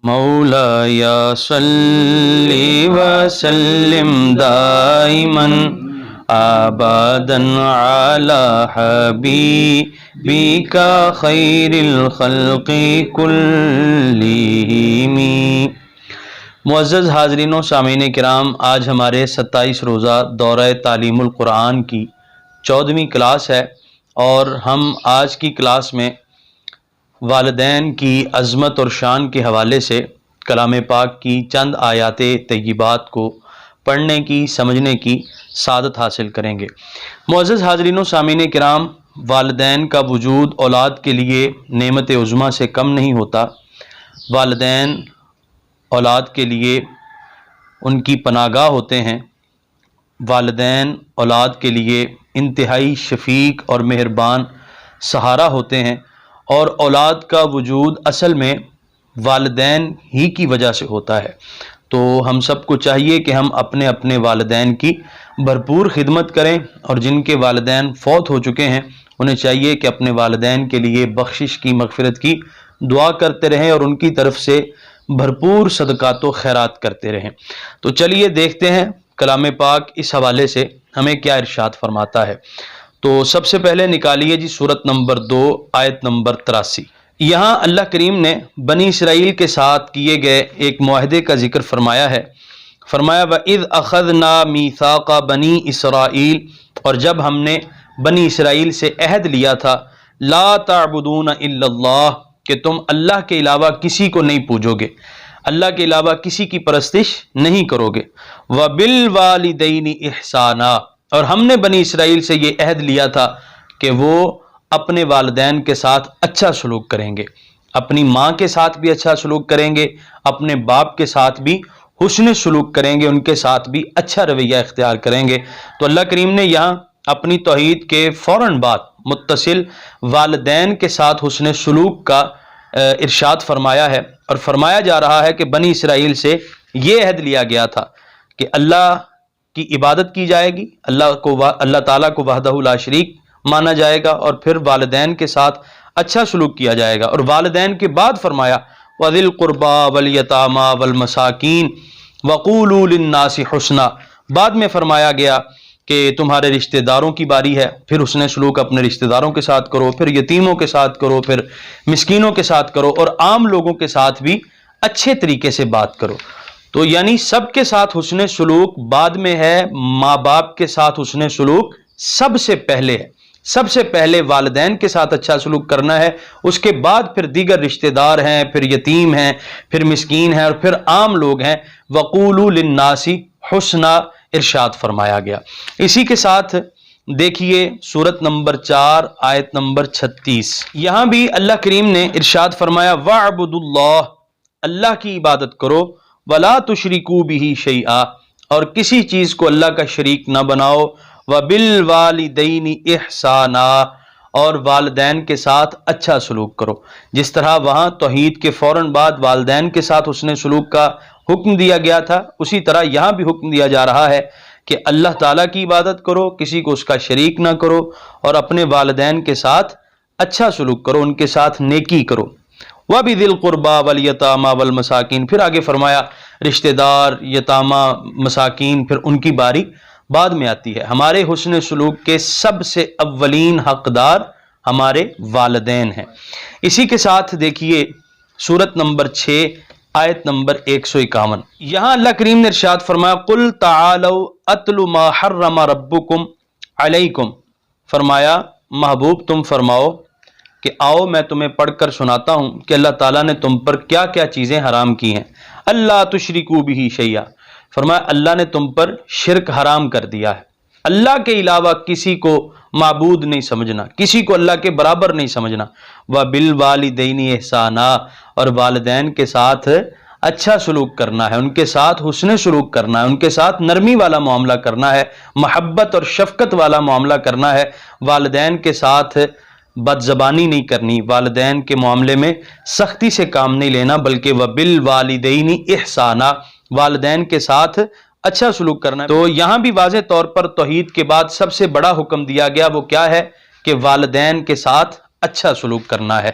مولایا صلی وسلم دائما ابدا علی حبیبک خیر الخلق کلہم۔ معزز حاضرین و سامعین کرام، آج ہمارے 27 روزہ دورہ تعلیم القرآن کی 14ویں کلاس ہے، اور ہم آج کی کلاس میں والدین کی عظمت اور شان کے حوالے سے کلام پاک کی چند آیات طیبات کو پڑھنے کی سمجھنے کی سعادت حاصل کریں گے۔ معزز حاضرین و سامعین کرام، والدین کا وجود اولاد کے لیے نعمت عظمیٰ سے کم نہیں ہوتا۔ والدین اولاد کے لیے ان کی پناہ گاہ ہوتے ہیں۔ والدین اولاد کے لیے انتہائی شفیق اور مہربان سہارا ہوتے ہیں، اور اولاد کا وجود اصل میں والدین ہی کی وجہ سے ہوتا ہے۔ تو ہم سب کو چاہیے کہ ہم اپنے اپنے والدین کی بھرپور خدمت کریں، اور جن کے والدین فوت ہو چکے ہیں انہیں چاہیے کہ اپنے والدین کے لیے بخشش کی، مغفرت کی دعا کرتے رہیں، اور ان کی طرف سے بھرپور صدقات و خیرات کرتے رہیں۔ تو چلیے دیکھتے ہیں کلام پاک اس حوالے سے ہمیں کیا ارشاد فرماتا ہے۔ تو سب سے پہلے نکالیے جی سورت نمبر 2 آیت نمبر 83۔ یہاں اللہ کریم نے بنی اسرائیل کے ساتھ کیے گئے ایک معاہدے کا ذکر فرمایا ہے۔ فرمایا وَإِذْ أَخَذْنَا مِيثَاقَ بَنِي إِسْرَائِيلَ، اور جب ہم نے بنی اسرائیل سے عہد لیا تھا، لَا تَعْبُدُونَ إِلَّا اللَّهَ، کہ تم اللہ کے علاوہ کسی کو نہیں پوجو گے، اللہ کے علاوہ کسی کی پرستش نہیں کرو گے۔ وَبِالْوَالِدَيْنِ إِحْسَانًا، اور ہم نے بنی اسرائیل سے یہ عہد لیا تھا کہ وہ اپنے والدین کے ساتھ اچھا سلوک کریں گے، اپنی ماں کے ساتھ بھی اچھا سلوک کریں گے، اپنے باپ کے ساتھ بھی حسن سلوک کریں گے، ان کے ساتھ بھی اچھا رویہ اختیار کریں گے۔ تو اللہ کریم نے یہاں اپنی توحید کے فوراً بعد متصل والدین کے ساتھ حسن سلوک کا ارشاد فرمایا ہے، اور فرمایا جا رہا ہے کہ بنی اسرائیل سے یہ عہد لیا گیا تھا کہ اللہ کی عبادت کی جائے گی، اللہ تعالیٰ کو وحدہ لا شریک مانا جائے گا، اور پھر والدین کے ساتھ اچھا سلوک کیا جائے گا۔ اور والدین کے بعد فرمایا وَذِي الْقُرْبَى وَالْيَتَامَى وَالْمَسَاكِينِ وَقُولُوا لِلنَّاسِ حُسْنًا، بعد میں فرمایا گیا کہ تمہارے رشتہ داروں کی باری ہے، پھر حسن سلوک اپنے رشتہ داروں کے ساتھ کرو، پھر یتیموں کے ساتھ کرو، پھر مسکینوں کے ساتھ کرو، اور عام لوگوں کے ساتھ بھی اچھے طریقے سے بات کرو۔ تو یعنی سب کے ساتھ حسن سلوک بعد میں ہے، ماں باپ کے ساتھ حسن سلوک سب سے پہلے ہے۔ سب سے پہلے والدین کے ساتھ اچھا سلوک کرنا ہے، اس کے بعد پھر دیگر رشتہ دار ہیں، پھر یتیم ہیں، پھر مسکین ہیں، اور پھر عام لوگ ہیں۔ وَقُولُوا لِلنَّاسِ حُسْنًا ارشاد فرمایا گیا۔ اسی کے ساتھ دیکھیے سورت نمبر 4 آیت نمبر 36، یہاں بھی اللہ کریم نے ارشاد فرمایا وَاعْبُدُوا اللَّهَ، اللہ کی عبادت کرو، وَلَا تُشْرِكُوا بِهِ شَيْئًا، اور کسی چیز کو اللہ کا شریک نہ بناؤ، وَبِالْوَالِدَيْنِ إِحْسَانًا، اور والدین کے ساتھ اچھا سلوک کرو۔ جس طرح وہاں توحید کے فوراً بعد والدین کے ساتھ حسن سلوک کا حکم دیا گیا تھا، اسی طرح یہاں بھی حکم دیا جا رہا ہے کہ اللہ تعالیٰ کی عبادت کرو، کسی کو اس کا شریک نہ کرو، اور اپنے والدین کے ساتھ اچھا سلوک کرو، ان کے ساتھ نیکی کرو۔ وَبِذِي الْقُرْبَى وَالْيَتَامَى وَالْمَسَاكِينِ، پھر آگے فرمایا رشتہ دار، یتامہ، مساکین، پھر ان کی باری بعد میں آتی ہے۔ ہمارے حسن سلوک کے سب سے اولین حقدار ہمارے والدین ہیں۔ اسی کے ساتھ دیکھیے سورت نمبر 6 آیت نمبر 151، یہاں اللہ کریم نے ارشاد فرمایا قُلْ تَعَالَوْا أَتْلُ مَا حَرَّمَ رَبُّكُمْ عَلَيْكُمْ، فرمایا محبوب تم فرماؤ کہ آؤ میں تمہیں پڑھ کر سناتا ہوں کہ اللہ تعالیٰ نے تم پر کیا کیا چیزیں حرام کی ہیں۔ اللہ تشرکوا بہ شیئا، فرمایا اللہ نے تم پر شرک حرام کر دیا ہے، اللہ کے علاوہ کسی کو معبود نہیں سمجھنا، کسی کو اللہ کے برابر نہیں سمجھنا۔ وَبِالْوَالِدَيْنِ إِحْسَانًا، اور والدین کے ساتھ اچھا سلوک کرنا ہے، ان کے ساتھ حسن سلوک کرنا ہے، ان کے ساتھ نرمی والا معاملہ کرنا ہے، محبت اور شفقت والا معاملہ کرنا ہے۔ والدین کے ساتھ بد زبانی نہیں کرنی، والدین کے معاملے میں سختی سے کام نہیں لینا، بلکہ وَبِالْوَالِدَيْنِ إِحْسَانًا، والدین کے ساتھ اچھا سلوک کرنا ہے۔ تو یہاں بھی واضح طور پر توحید کے بعد سب سے بڑا حکم دیا گیا وہ کیا ہے کہ والدین کے ساتھ اچھا سلوک کرنا ہے۔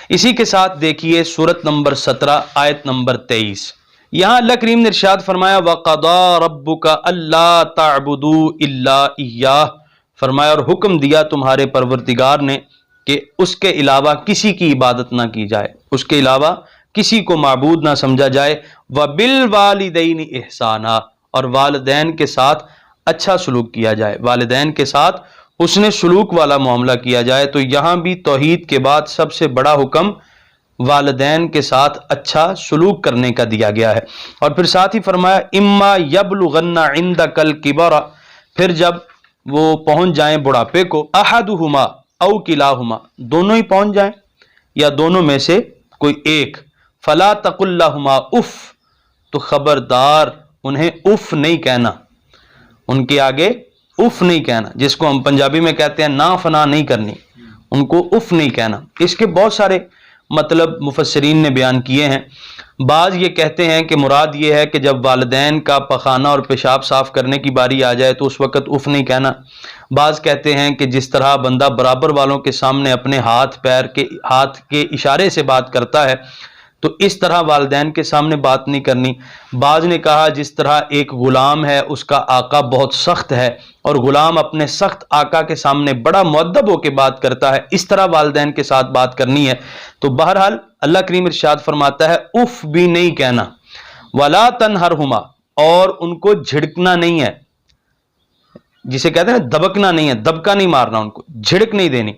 اسی کے ساتھ دیکھیے سورت نمبر 17 آیت نمبر 23، یہاں اللہ کریم نے ارشاد فرمایا وَقَضَىٰ رَبُّكَ أَلَّا تَعْبُدُوا إِلَّا إِيَّاهُ، فرمایا اور حکم دیا تمہارے پروردگار نے کہ اس کے علاوہ کسی کی عبادت نہ کی جائے، اس کے علاوہ کسی کو معبود نہ سمجھا جائے، وَبِالْوَالِدَيْنِ إِحْسَانًا، اور والدین کے ساتھ اچھا سلوک کیا جائے، والدین کے ساتھ حسن سلوک والا معاملہ کیا جائے۔ تو یہاں بھی توحید کے بعد سب سے بڑا حکم والدین کے ساتھ اچھا سلوک کرنے کا دیا گیا ہے۔ اور پھر ساتھ ہی فرمایا اما یبلغن عندک الکبر، پھر جب وہ پہنچ جائیں بڑھاپے کو، احدہما او کلاہما، دونوں ہی پہنچ جائیں یا دونوں میں سے کوئی ایک، فلا تقل لہما اف، تو خبردار انہیں اف نہیں کہنا، ان کے آگے اف نہیں کہنا، جس کو ہم پنجابی میں کہتے ہیں نا فنا نہیں کرنی، ان کو اف نہیں کہنا۔ اس کے بہت سارے مطلب مفسرین نے بیان کیے ہیں۔ بعض یہ کہتے ہیں کہ مراد یہ ہے کہ جب والدین کا پخانہ اور پیشاب صاف کرنے کی باری آ جائے تو اس وقت اف نہیں کہنا۔ بعض کہتے ہیں کہ جس طرح بندہ برابر والوں کے سامنے اپنے ہاتھ کے اشارے سے بات کرتا ہے تو اس طرح والدین کے سامنے بات نہیں کرنی۔ بعض نے کہا جس طرح ایک غلام ہے، اس کا آقا بہت سخت ہے اور غلام اپنے سخت آقا کے سامنے بڑا مؤدب ہو کے بات کرتا ہے، اس طرح والدین کے ساتھ بات کرنی ہے۔ تو بہرحال اللہ کریم ارشاد فرماتا ہے اف بھی نہیں کہنا، ولا تنہرہما، اور ان کو جھڑکنا نہیں ہے، جسے کہتے ہیں دبکنا نہیں ہے، دبکا نہیں مارنا، ان کو جھڑک نہیں دینی۔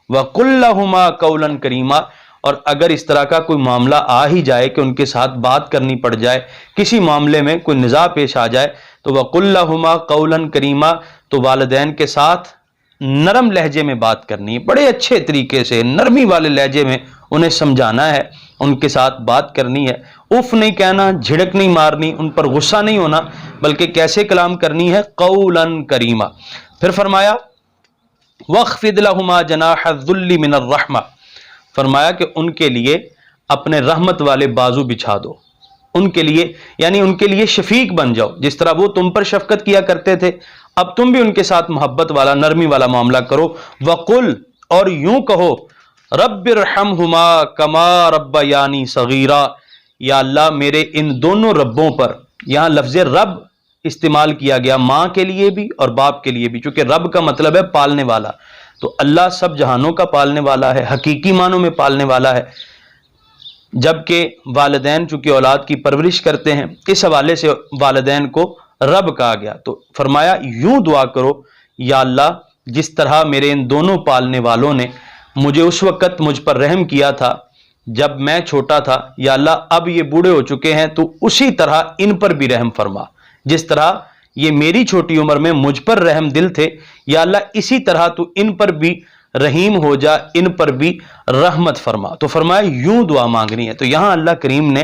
وقل لہما قولا کریما، اور اگر اس طرح کا کوئی معاملہ آ ہی جائے کہ ان کے ساتھ بات کرنی پڑ جائے، کسی معاملے میں کوئی نزاع پیش آ جائے، تو وقل لہما قولا کریما، تو والدین کے ساتھ نرم لہجے میں بات کرنی ہے، بڑے اچھے طریقے سے نرمی والے لہجے میں انہیں سمجھانا ہے، ان کے ساتھ بات کرنی ہے، اف نہیں کہنا، جھڑک نہیں مارنی، ان پر غصہ نہیں ہونا، بلکہ کیسے کلام کرنی ہے، قولا کریما۔ پھر فرمایا وَاخْفِضْ لَهُمَا جَنَاحَ الذُّلِّ مِنَ الرَّحْمَةِ، فرمایا کہ ان کے لیے اپنے رحمت والے بازو بچھا دو، ان کے لیے یعنی ان کے لیے شفیق بن جاؤ، جس طرح وہ تم پر شفقت کیا کرتے تھے اب تم بھی ان کے ساتھ محبت والا نرمی والا معاملہ کرو۔ وقل، اور یوں کہو رب ارحمہما کما ربیانی صغیرا، یا اللہ میرے ان دونوں ربوں پر، یہاں لفظ رب استعمال کیا گیا ماں کے لیے بھی اور باپ کے لیے بھی، چونکہ رب کا مطلب ہے پالنے والا، تو اللہ سب جہانوں کا پالنے والا ہے، حقیقی معنوں میں پالنے والا ہے، جبکہ والدین چونکہ اولاد کی پرورش کرتے ہیں، اس حوالے سے والدین کو رب کہا گیا۔ تو فرمایا یوں دعا کرو یا اللہ جس طرح میرے ان دونوں پالنے والوں نے مجھے اس وقت مجھ پر رحم کیا تھا جب میں چھوٹا تھا، یا اللہ اب یہ بوڑھے ہو چکے ہیں تو اسی طرح ان پر بھی رحم فرما، جس طرح یہ میری چھوٹی عمر میں مجھ پر رحم دل تھے، یا اللہ اسی طرح تو ان پر بھی رحیم ہو جا، ان پر بھی رحمت فرما۔ تو فرمایا یوں دعا مانگنی ہے۔ تو یہاں اللہ کریم نے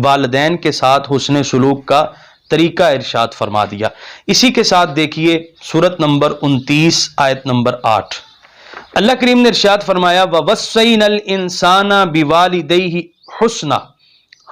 والدین کے ساتھ حسن سلوک کا طریقہ ارشاد فرما دیا۔ اسی کے ساتھ دیکھیے سورت نمبر 29 آیت نمبر 8، اللہ کریم نے ارشاد فرمایا وَوَصَّيْنَا الْإِنسَانَ بِوَالِدَيْهِ حُسْنًا،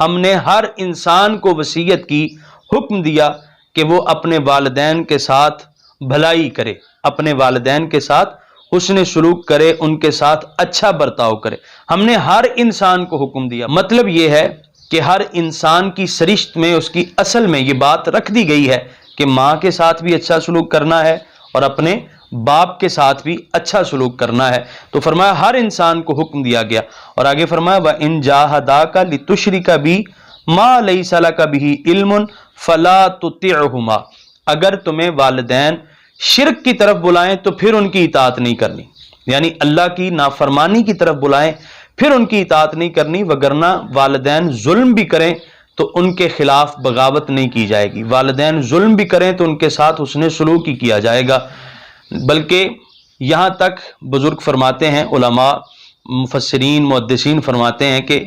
ہم نے ہر انسان کو وصیت کی، حکم دیا کہ وہ اپنے والدین کے ساتھ بھلائی کرے، اپنے والدین کے ساتھ حسن سلوک کرے، ان کے ساتھ اچھا برتاؤ کرے۔ ہم نے ہر انسان کو حکم دیا، مطلب یہ ہے کہ ہر انسان کی سرشت میں، اس کی اصل میں یہ بات رکھ دی گئی ہے کہ ماں کے ساتھ بھی اچھا سلوک کرنا ہے اور اپنے باپ کے ساتھ بھی اچھا سلوک کرنا ہے۔ تو فرمایا ہر انسان کو حکم دیا گیا، اور آگے فرمایا وَإِن جَاهَدَاكَ لِتُشْرِكَ بِي مَا لَيْسَ لَكَ بِهِ عِلْمٌ فَلَا تُطِعْهُمَا، اگر تمہیں والدین شرک کی طرف بلائیں تو پھر ان کی اطاعت نہیں کرنی، یعنی اللہ کی نافرمانی کی طرف بلائیں پھر ان کی اطاعت نہیں کرنی، وگرنہ والدین ظلم بھی کریں تو ان کے خلاف بغاوت نہیں کی جائے گی، والدین ظلم بھی کریں تو ان کے ساتھ حسن سلوک ہی کیا جائے گا۔ بلکہ یہاں تک بزرگ فرماتے ہیں، علماء مفسرین محدثین فرماتے ہیں کہ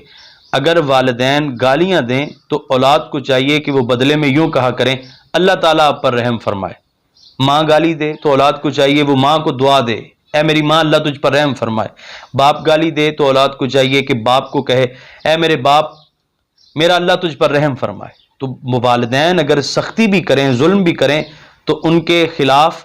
اگر والدین گالیاں دیں تو اولاد کو چاہیے کہ وہ بدلے میں یوں کہا کریں اللہ تعالیٰ آپ پر رحم فرمائے۔ ماں گالی دے تو اولاد کو چاہیے وہ ماں کو دعا دے اے میری ماں اللہ تجھ پر رحم فرمائے۔ باپ گالی دے تو اولاد کو چاہیے کہ باپ کو کہے اے میرے باپ میرا اللہ تجھ پر رحم فرمائے۔ تو والدین اگر سختی بھی کریں ظلم بھی کریں تو ان کے خلاف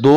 2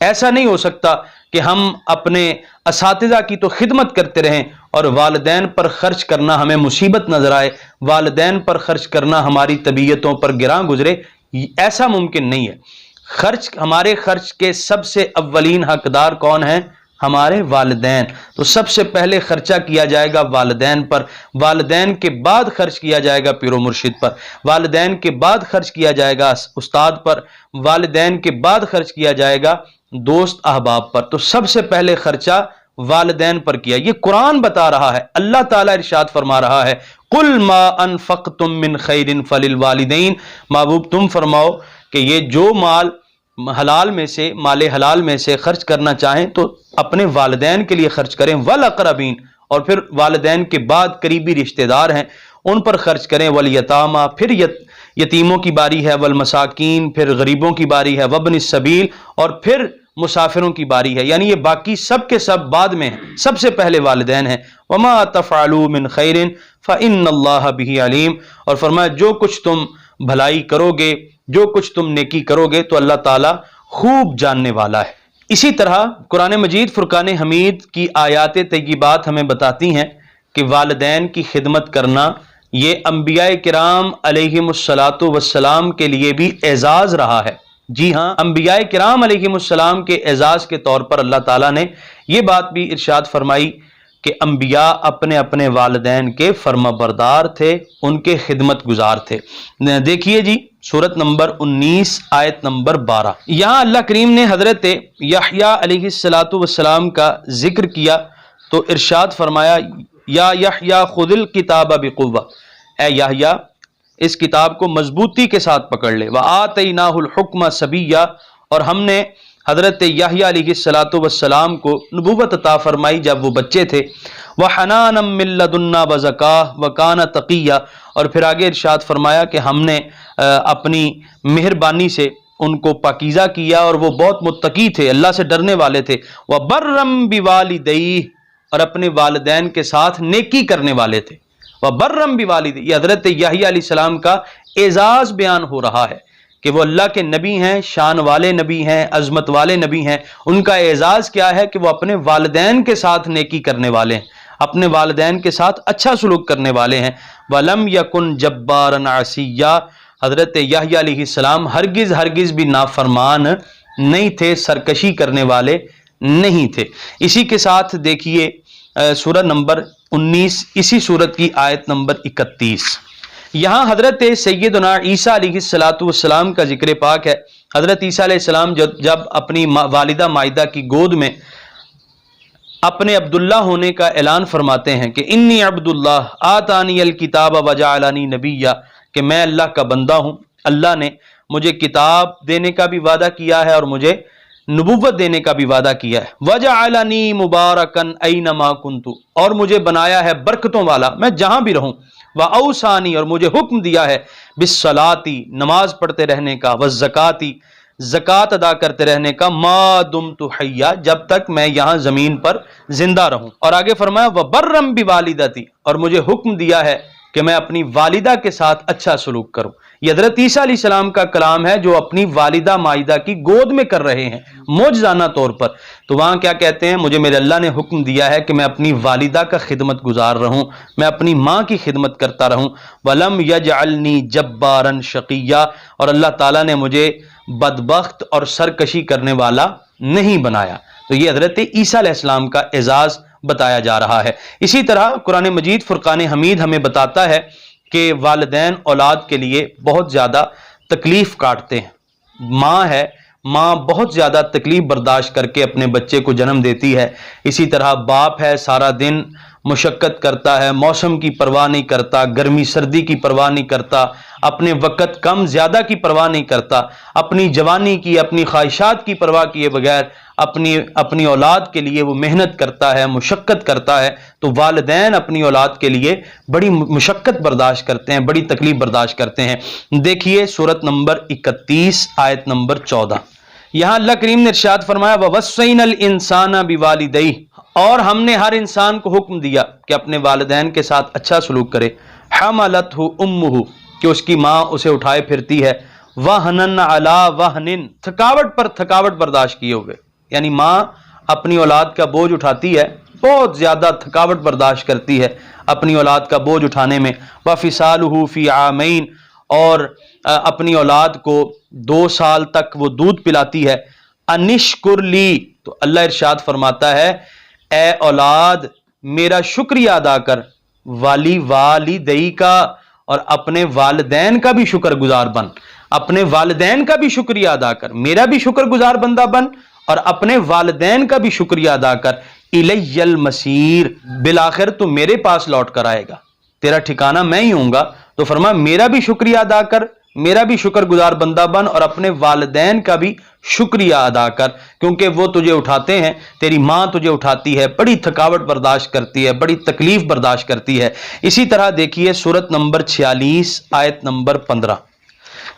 ایسا نہیں ہو سکتا کہ ہم اپنے اساتذہ کی تو خدمت کرتے رہیں اور والدین پر خرچ کرنا ہمیں مصیبت نظر آئے، والدین پر خرچ کرنا ہماری طبیعتوں پر گراں گزرے، ایسا ممکن نہیں ہے۔ ہمارے خرچ کے سب سے اولین حقدار کون ہیں؟ ہمارے والدین۔ تو سب سے پہلے خرچہ کیا جائے گا والدین پر، والدین کے بعد خرچ کیا جائے گا پیر و مرشد پر، والدین کے بعد خرچ کیا جائے گا استاد پر، والدین کے بعد خرچ کیا جائے گا دوست احباب پر۔ تو سب سے پہلے خرچہ والدین پر کیا۔ یہ قرآن بتا رہا ہے، اللہ تعالیٰ ارشاد فرما رہا ہے، قُلْ مَا أَنفَقْتُم مِّن خَيْرٍ فَلِلْوَالِدَيْنِ، محبوب تم فرماؤ کہ یہ جو مال حلال میں سے، مال حلال میں سے خرچ کرنا چاہیں تو اپنے والدین کے لیے خرچ کریں، وَالْأَقْرَبِينَ، اور پھر والدین کے بعد قریبی رشتہ دار ہیں ان پر خرچ کریں، وَالْيَتَامَى، پھر یتیموں کی باری ہے، وَالْمَسَاكِينَ، پھر غریبوں کی باری ہے، وَابْنِ السَّبِيلِ، اور پھر مسافروں کی باری ہے، یعنی یہ باقی سب کے سب بعد میں ہیں، سب سے پہلے والدین ہیں۔ وَمَا تَفْعَلُوا مِنْ خَيْرٍ فَإِنَّ اللَّهَ بِهِ عَلِيمٌ، اور فرمایا جو کچھ تم بھلائی کرو گے، جو کچھ تم نیکی کرو گے تو اللہ تعالیٰ خوب جاننے والا ہے۔ اسی طرح قرآن مجید فرقان حمید کی آیات طیبات ہمیں بتاتی ہیں کہ والدین کی خدمت کرنا یہ انبیاء کرام علیہم الصلاۃ والسلام کے لیے بھی اعزاز رہا ہے۔ جی ہاں، انبیاء کرام علیہم السلام کے اعزاز کے طور پر اللہ تعالیٰ نے یہ بات بھی ارشاد فرمائی کہ انبیاء اپنے اپنے والدین کے فرما بردار تھے، ان کے خدمت گزار تھے۔ دیکھیے جی سورت نمبر 19 آیت نمبر 12، یہاں اللہ کریم نے حضرت یحییٰ علیہ الصلاۃ والسلام کا ذکر کیا تو ارشاد فرمایا، یا یحییٰ خذ الکتاب بقوہ، اے یحییٰ اس کتاب کو مضبوطی کے ساتھ پکڑ لے، وآتیناہ الحکم صبیہ، اور ہم نے حضرت یحییٰ علیہ الصلاۃ والسلام کو نبوت عطا فرمائی جب وہ بچے تھے، وحنانا من لدنا وزکاہ وکان تقیہ، اور پھر آگے ارشاد فرمایا کہ ہم نے اپنی مہربانی سے ان کو پاکیزہ کیا اور وہ بہت متقی تھے، اللہ سے ڈرنے والے تھے، وبرم بوالدیہ، اور اپنے والدین کے ساتھ نیکی کرنے والے تھے، وبرم بوالدیہ، یہ حضرت یحییٰ علیہ السلام کا اعزاز بیان ہو رہا ہے کہ وہ اللہ کے نبی ہیں، شان والے نبی ہیں، عظمت والے نبی ہیں۔ ان کا اعزاز کیا ہے کہ وہ اپنے والدین کے ساتھ نیکی کرنے والے ہیں، اپنے والدین کے ساتھ اچھا سلوک کرنے والے ہیں۔ وَلَمْ يَكُنْ جَبَّارًا عَصِيًّا، حضرت یحییٰ علیہ السلام ہرگز بھی نافرمان نہیں تھے، سرکشی کرنے والے نہیں تھے۔ اسی کے ساتھ دیکھیے سورہ نمبر 19، اسی سورت کی آیت نمبر 31، یہاں حضرت سیدنا عیسیٰ علیہ الصلاۃ والسلام کا ذکر پاک ہے۔ حضرت عیسیٰ علیہ السلام جب اپنی والدہ مائدہ کی گود میں اپنے عبداللہ ہونے کا اعلان فرماتے ہیں کہ انی عبداللہ آتانی الکتاب وجعلنی نبیہ، کہ میں اللہ کا بندہ ہوں، اللہ نے مجھے کتاب دینے کا بھی وعدہ کیا ہے اور مجھے نبوت دینے کا بھی وعدہ کیا ہے، وجعلنی مبارکن اینما کنت، اور مجھے بنایا ہے برکتوں والا، میں جہاں بھی رہوں، وَأَوْصَانِي، اور مجھے حکم دیا ہے بِالصَّلَاةِ، نماز پڑھتے رہنے کا، وَالزَّکَاةِ، زکوٰۃ ادا کرتے رہنے کا، مَا دُمْتُ حَيًّا، جب تک میں یہاں زمین پر زندہ رہوں، اور آگے فرمایا وَبَرًّا بِوَالِدَتِي، اور مجھے حکم دیا ہے کہ میں اپنی والدہ کے ساتھ اچھا سلوک کروں۔ یہ حضرت عیسیٰ علیہ السلام کا کلام ہے جو اپنی والدہ مائدہ کی گود میں کر رہے ہیں معجزانہ طور پر۔ تو وہاں کیا کہتے ہیں، مجھے میرے اللہ نے حکم دیا ہے کہ میں اپنی والدہ کا خدمت گزار رہوں، میں اپنی ماں کی خدمت کرتا رہوں۔ وَلَمْ يَجْعَلْنِي جَبَّارًا شَقِيًّا، اور اللہ تعالیٰ نے مجھے بدبخت اور سرکشی کرنے والا نہیں بنایا۔ تو یہ حضرت عیسیٰ علیہ السلام کا اعزاز بتایا جا رہا ہے۔ اسی طرح قرآن مجید فرقان حمید ہمیں بتاتا ہے کہ والدین اولاد کے لیے بہت زیادہ تکلیف کاٹتے ہیں۔ ماں ہے، ماں بہت زیادہ تکلیف برداشت کر کے اپنے بچے کو جنم دیتی ہے۔ اسی طرح باپ ہے، سارا دن مشقت کرتا ہے، موسم کی پرواہ نہیں کرتا، گرمی سردی کی پرواہ نہیں کرتا، اپنے وقت کم زیادہ کی پرواہ نہیں کرتا، اپنی جوانی کی، اپنی خواہشات کی پرواہ کیے بغیر اپنی اولاد کے لیے وہ محنت کرتا ہے، مشقت کرتا ہے۔ تو والدین اپنی اولاد کے لیے بڑی مشقت برداشت کرتے ہیں، بڑی تکلیف برداشت کرتے ہیں۔ دیکھیے سورت نمبر 31 آیت نمبر 14، یہاں اللہ کریم نے ارشاد فرمایا وَوَصَّيْنَا الْإِنسَانَ بِوَالِدَيْهِ، اور ہم نے ہر انسان کو حکم دیا کہ اپنے والدین کے ساتھ اچھا سلوک کرے۔ حَمَلَتْهُ أُمُّهُ، کہ اس کی ماں اسے اٹھائے پھرتی ہے، وَهْنًا عَلَىٰ وَهْنٍ، تھکاوٹ پر تھکاوٹ برداشت کیے ہوئے، یعنی ماں اپنی اولاد کا بوجھ اٹھاتی ہے، بہت زیادہ تھکاوٹ برداشت کرتی ہے اپنی اولاد کا بوجھ اٹھانے میں۔ وَفِصَالُهُ فِي عَامَيْنِ، اور اپنی اولاد کو 2 سال تک وہ دودھ پلاتی ہے۔ انشکر لی، تو اللہ ارشاد فرماتا ہے اے اولاد میرا شکریہ ادا کر، والی والدی کا، اور اپنے والدین کا بھی شکر گزار بن، اپنے والدین کا بھی شکریہ ادا کر، میرا بھی شکر گزار بندہ بن اور اپنے والدین کا بھی شکریہ ادا کر۔ الی المصیر، بالآخر تو میرے پاس لوٹ کر آئے گا، تیرا ٹھکانہ میں ہی ہوں گا، تو فرمایا میرا بھی شکریہ ادا کر، میرا بھی شکر گزار بندہ بن اور اپنے والدین کا بھی شکریہ ادا کر، کیونکہ وہ تجھے اٹھاتے ہیں، تیری ماں تجھے اٹھاتی ہے، بڑی تھکاوٹ برداشت کرتی ہے، بڑی تکلیف برداشت کرتی ہے۔ اسی طرح دیکھیے سورت نمبر 46 آیت نمبر 15،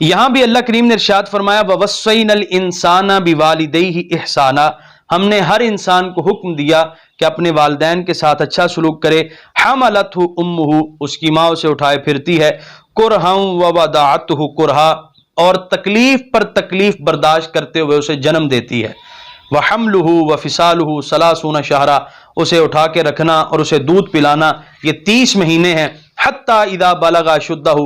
یہاں بھی اللہ کریم نے ارشاد فرمایا وَوَصَّيْنَا الْإِنسَانَ بِوَالِدَيْهِ إِحْسَانًا، ہم نے ہر انسان کو حکم دیا کہ اپنے والدین کے ساتھ اچھا سلوک کرے۔ حَمَلَتْهُ أُمُّهُ، اس کی ماں اسے اٹھائے پھرتی ہے، كُرْهًا وَوَضَعَتْهُ كُرْهًا، اور تکلیف پر تکلیف برداشت کرتے ہوئے اسے جنم دیتی ہے۔ وَحَمْلُهُ وَفِصَالُهُ 30 شهرًا، اسے اٹھا کے رکھنا اور اسے دودھ پلانا یہ 30 مہینے ہیں۔ حتیٰ اذا بلغ اشدہ،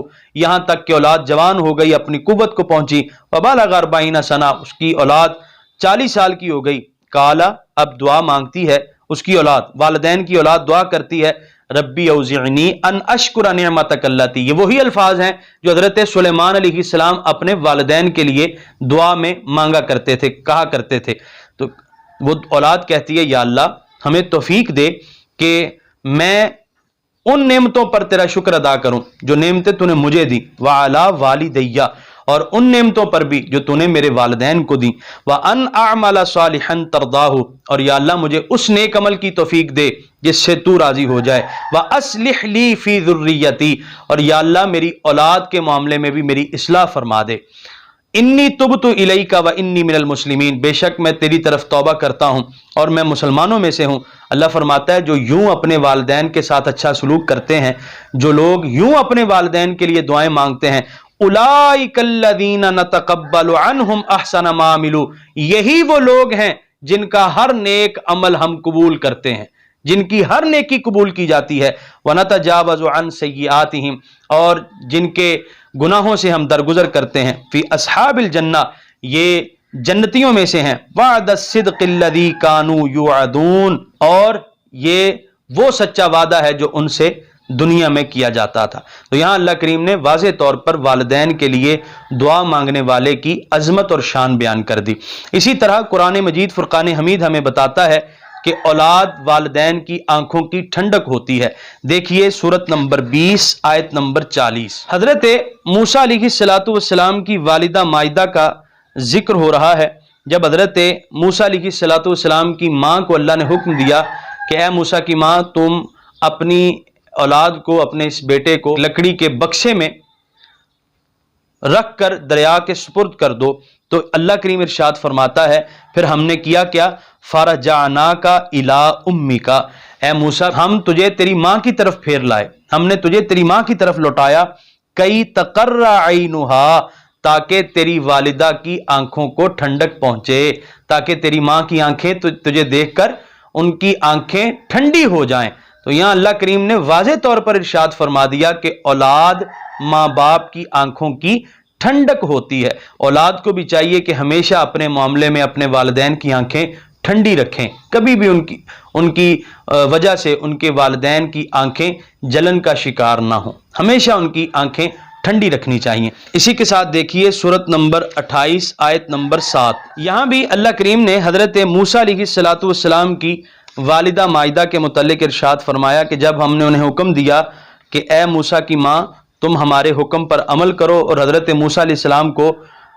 یہاں تک کہ اولاد جوان ہو گئی، اپنی قوت کو پہنچی۔ وبلغ 40 سنہ، اس کی اولاد 40 سال کی ہو گئی۔ قالا، اب دعا مانگتی ہے اس کی اولاد، والدین کی اولاد دعا کرتی ہے ربی اوزعنی ان اشکر نعمتک اللاتی، یہ وہی الفاظ ہیں جو حضرت سلیمان علیہ السلام اپنے والدین کے لیے دعا میں مانگا کرتے تھے، کہا کرتے تھے۔ تو وہ اولاد کہتی ہے یا اللہ ہمیں توفیق دے کہ میں ان نعمتوں پر تیرا شکر ادا کروں جو نعمتیں تو نے مجھے دی، وعلی والدیہ، اور ان نعمتوں پر بھی جو تو نے میرے والدین کو دی، وَأَنْ أَعْمَلَ صَالِحًا تَرْضَاهُ، اور یا اللہ مجھے اس نیک عمل کی توفیق دے جس سے تو راضی ہو جائے، وَأَصْلِحْ لِي فِي ذُرِّيَّتِي، اور یا اللہ میری اولاد کے معاملے میں بھی میری اصلاح فرما دے۔ انی تبت الیک و انی من المسلمین، بے شک میں تیری طرف توبہ کرتا ہوں اور میں مسلمانوں میں سے ہوں۔ اللہ فرماتا ہے جو یوں اپنے والدین کے ساتھ اچھا سلوک کرتے ہیں، جو لوگ یوں اپنے والدین کے لیے دعائیں مانگتے ہیں، اولئک الذین نتقبل عنہم احسن ما عملوا، یہی وہ لوگ ہیں جن کا ہر نیک عمل ہم قبول کرتے ہیں، جن کی ہر نیکی قبول کی جاتی ہے، وَنَتَجَاوَزُ عَنْ سَيِّئَاتِهِمْ، اور جن کے گناہوں سے ہم درگزر کرتے ہیں، فی اصحاب الجنہ، یہ جنتیوں میں سے ہیں، وعد الصدق الذی کانوا یوعدون، اور یہ وہ سچا وعدہ ہے جو ان سے دنیا میں کیا جاتا تھا۔ تو یہاں اللہ کریم نے واضح طور پر والدین کے لیے دعا مانگنے والے کی عظمت اور شان بیان کر دی۔ اسی طرح قرآن مجید فرقان حمید ہمیں بتاتا ہے کہ اولاد والدین کی آنکھوں کی ٹھنڈک ہوتی ہے۔ دیکھیے سورت نمبر 20 آیت نمبر 40، حضرت موسیٰ علیہ السلام کی والدہ مائدہ کا ذکر ہو رہا ہے۔ جب حضرت موسیٰ علیہ السلام کی ماں کو اللہ نے حکم دیا کہ اے موسیٰ کی ماں تم اپنی اولاد کو، اپنے اس بیٹے کو لکڑی کے بکسے میں رکھ کر دریا کے سپرد کر دو، تو اللہ کریم ارشاد فرماتا ہے پھر ہم نے کیا کیا، فَرَجَعْنَاكَ إِلَىٰ أُمِّكَ، اے موسیٰ ہم تجھے تیری ماں کی طرف پھیر لائے، ہم نے تجھے تیری ماں کی طرف لوٹایا، کئی تقر عینها، تاکہ تیری والدہ کی آنکھوں کو ٹھنڈک پہنچے، تاکہ تیری ماں کی آنکھیں تجھے دیکھ کر ان کی آنکھیں ٹھنڈی ہو جائیں۔ تو یہاں اللہ کریم نے واضح طور پر ارشاد فرما دیا کہ اولاد ماں باپ کی آنکھوں کی ٹھنڈک ہوتی ہے۔ اولاد کو بھی چاہیے کہ ہمیشہ اپنے معاملے میں اپنے والدین کی آنکھیں ٹھنڈی رکھیں، کبھی بھی ان کی وجہ سے ان کے والدین کی آنکھیں جلن کا شکار نہ ہوں، ہمیشہ ان کی آنکھیں ٹھنڈی رکھنی چاہیے۔ اسی کے ساتھ دیکھیے سورت نمبر 28 آیت نمبر 7، یہاں بھی اللہ کریم نے حضرت موسیٰ علیہ السلام کی والدہ مائدہ کے متعلق ارشاد فرمایا کہ جب ہم نے انہیں حکم دیا کہ اے موسیٰ کی ماں تم ہمارے حکم پر عمل کرو اور حضرت موسیٰ علیہ السلام کو،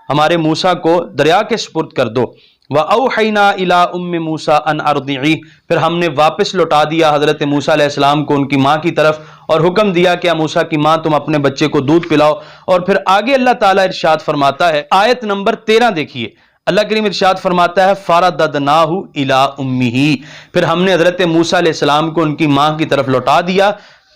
ہمارے موسیٰ کو دریا کے سپرد کر دو، وَأَوْحَيْنَا إِلَىٰ أُمِّ مُوسَىٰ أَنْ أَرْضِعِيهِ، پھر ہم نے واپس لوٹا دیا حضرت موسیٰ علیہ السلام کو ان کی ماں کی طرف اور حکم دیا کہ اے موسیٰ کی ماں تم اپنے بچے کو دودھ پلاؤ۔ اور پھر آگے اللہ تعالیٰ ارشاد فرماتا ہے، آیت نمبر 13 دیکھیے، اللہ کریم ارشاد فرماتا ہے فَرَدَدْنَاهُ إِلَىٰ أُمِّهِ، پھر ہم نے حضرت موسیٰ علیہ السلام کو ان کی ماں کی طرف لوٹا دیا،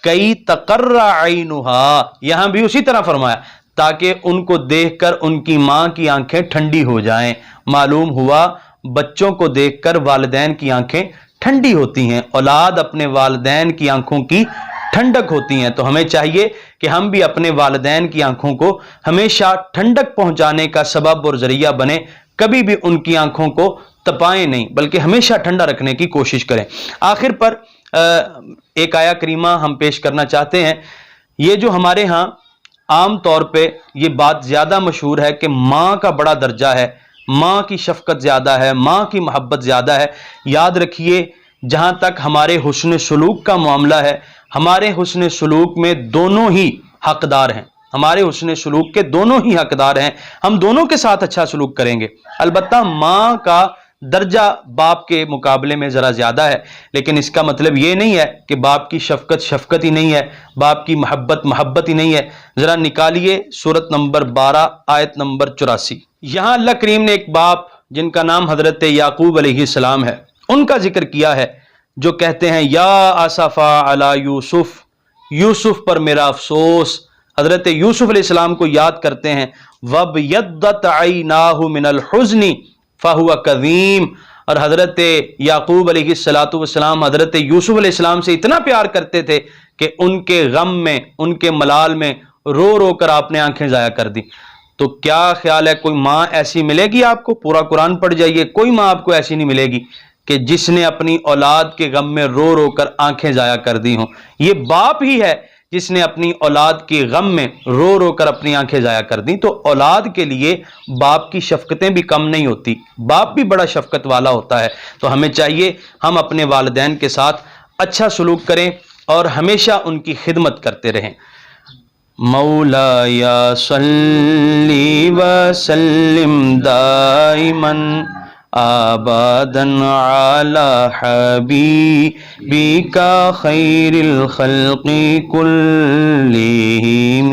کئی تقر عینها، یہاں بھی اسی طرح فرمایا تاکہ ان کو دیکھ کر ان کی ماں کی آنکھیں ٹھنڈی ہو جائیں۔ معلوم ہوا بچوں کو دیکھ کر والدین کی آنکھیں ٹھنڈی ہوتی ہیں، اولاد اپنے والدین کی آنکھوں کی ٹھنڈک ہوتی ہیں۔ تو ہمیں چاہیے کہ ہم بھی اپنے والدین کی آنکھوں کو ہمیشہ ٹھنڈک پہنچانے کا سبب اور ذریعہ بنے، کبھی بھی ان کی آنکھوں کو تپائیں نہیں بلکہ ہمیشہ ٹھنڈا رکھنے کی کوشش کریں۔ آخر پر ایک آیہ کریمہ ہم پیش کرنا چاہتے ہیں۔ یہ جو ہمارے ہاں عام طور پہ یہ بات زیادہ مشہور ہے کہ ماں کا بڑا درجہ ہے، ماں کی شفقت زیادہ ہے، ماں کی محبت زیادہ ہے۔ یاد رکھیے جہاں تک ہمارے حسن سلوک کا معاملہ ہے، ہمارے حسن سلوک میں دونوں ہی حقدار ہیں، ہمارے حسن سلوک کے دونوں ہی حقدار ہیں، ہم دونوں کے ساتھ اچھا سلوک کریں گے۔ البتہ ماں کا درجہ باپ کے مقابلے میں ذرا زیادہ ہے، لیکن اس کا مطلب یہ نہیں ہے کہ باپ کی شفقت شفقت ہی نہیں ہے، باپ کی محبت محبت ہی نہیں ہے۔ ذرا نکالیے سورت نمبر 12 آیت نمبر 84۔ یہاں اللہ کریم نے ایک باپ جن کا نام حضرت یعقوب علیہ السلام ہے ان کا ذکر کیا ہے، جو کہتے ہیں یا آسفا علی یوسف، یوسف پر میرا افسوس۔ حضرت یوسف علیہ السلام کو یاد کرتے ہیں، وَابْيَضَّتْ عَيْنَاهُ مِنَ الْحُزْنِ فَهُوَ كَظِيمٌ۔ اور حضرت یعقوب علیہ السلام حضرت یوسف علیہ السلام سے اتنا پیار کرتے تھے کہ ان کے غم میں، ان کے ملال میں رو رو کر آپ نے آنکھیں ضائع کر دی۔ تو کیا خیال ہے کوئی ماں ایسی ملے گی آپ کو؟ پورا قرآن پڑھ جائیے، کوئی ماں آپ کو ایسی نہیں ملے گی کہ جس نے اپنی اولاد کے غم میں رو رو کر آنکھیں ضائع کر دی ہوں۔ یہ باپ ہی ہے جس نے اپنی اولاد کی غم میں رو رو کر اپنی آنکھیں ضائع کر دیں۔ تو اولاد کے لیے باپ کی شفقتیں بھی کم نہیں ہوتی، باپ بھی بڑا شفقت والا ہوتا ہے۔ تو ہمیں چاہیے ہم اپنے والدین کے ساتھ اچھا سلوک کریں اور ہمیشہ ان کی خدمت کرتے رہیں۔ مولایا صلی وسلم دائما آبادا علی حبیبک خیر الخلق کلہم۔